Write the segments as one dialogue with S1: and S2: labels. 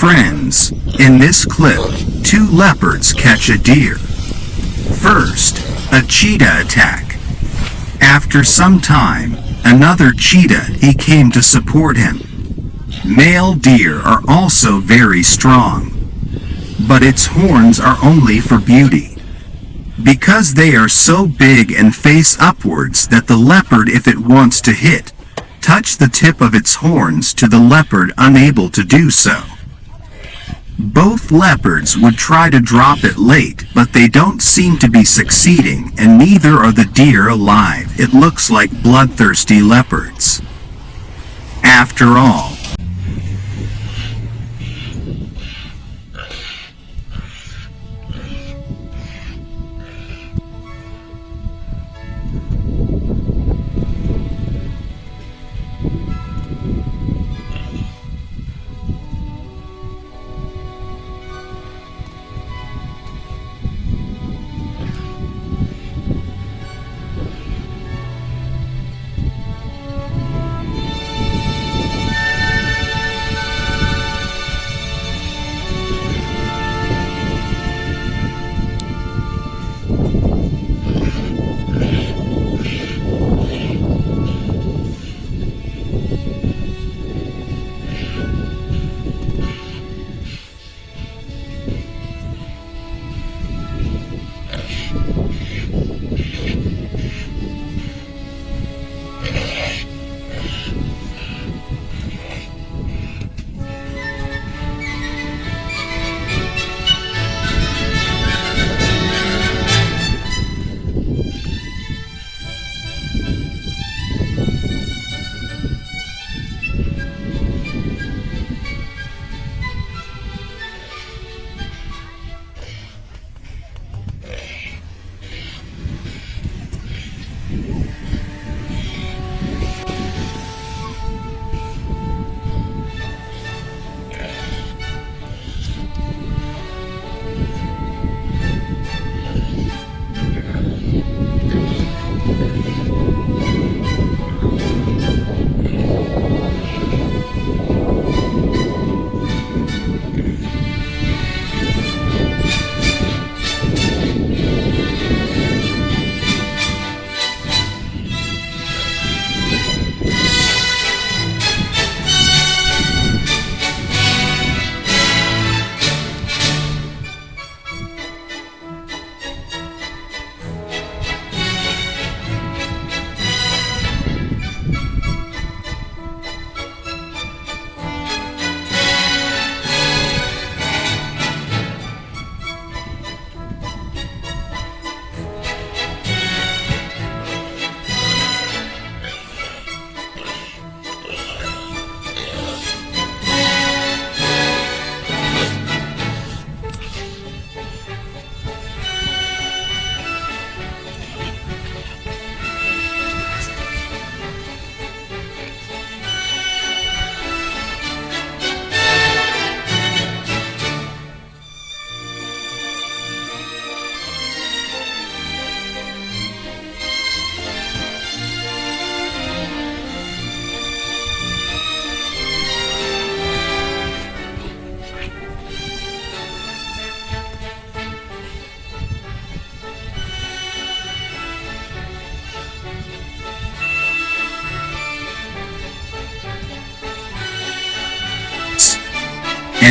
S1: Friends, in this clip, two leopards catch a deer. First, a cheetah attack. After some time, another cheetah came to support him. Male deer are also very strong, but its horns are only for beauty. Because they are so big and face upwards that the leopard, if it wants to hit, touch the tip of its horns to the leopard unable to do so. Both leopards would try to drop it late, but they don't seem to be succeeding, and neither are the deer alive. It looks like bloodthirsty leopards. After all,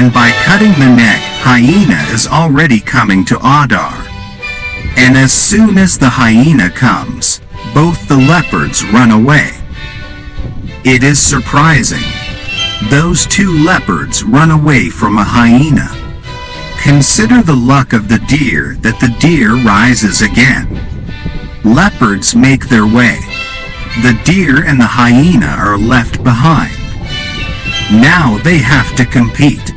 S1: and by cutting the neck, Hyena is already coming to Aadhaar. And as soon as the hyena comes, both the leopards run away. It is surprising. Those two leopards run away from a hyena. Consider the luck of the deer that the deer rises again. Leopards make their way. The deer and the hyena are left behind. Now they have to compete.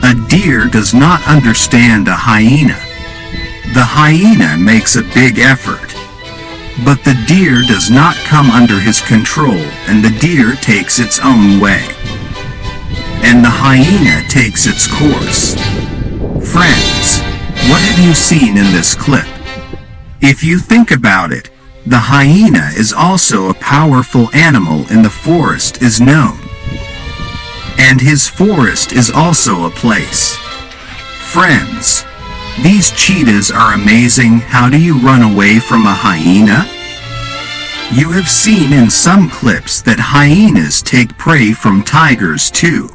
S1: A deer does not understand a hyena. The hyena makes a big effort. But the deer does not come under his control, and the deer takes its own way. And the hyena takes its course. Friends, what have you seen in this clip? If you think about it, the hyena is also a powerful animal in the forest is known. And his forest is also a place. Friends, these cheetahs are amazing. How do you run away from a hyena? You have seen in some clips that hyenas take prey from tigers too.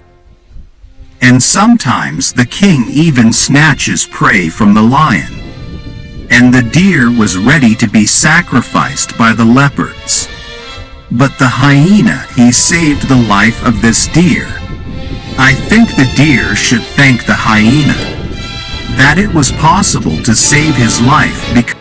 S1: And sometimes the king even snatches prey from the lion. And the deer was ready to be sacrificed by the leopards. But the hyena, he saved the life of this deer. I think the deer should thank the hyena that it was possible to save his life because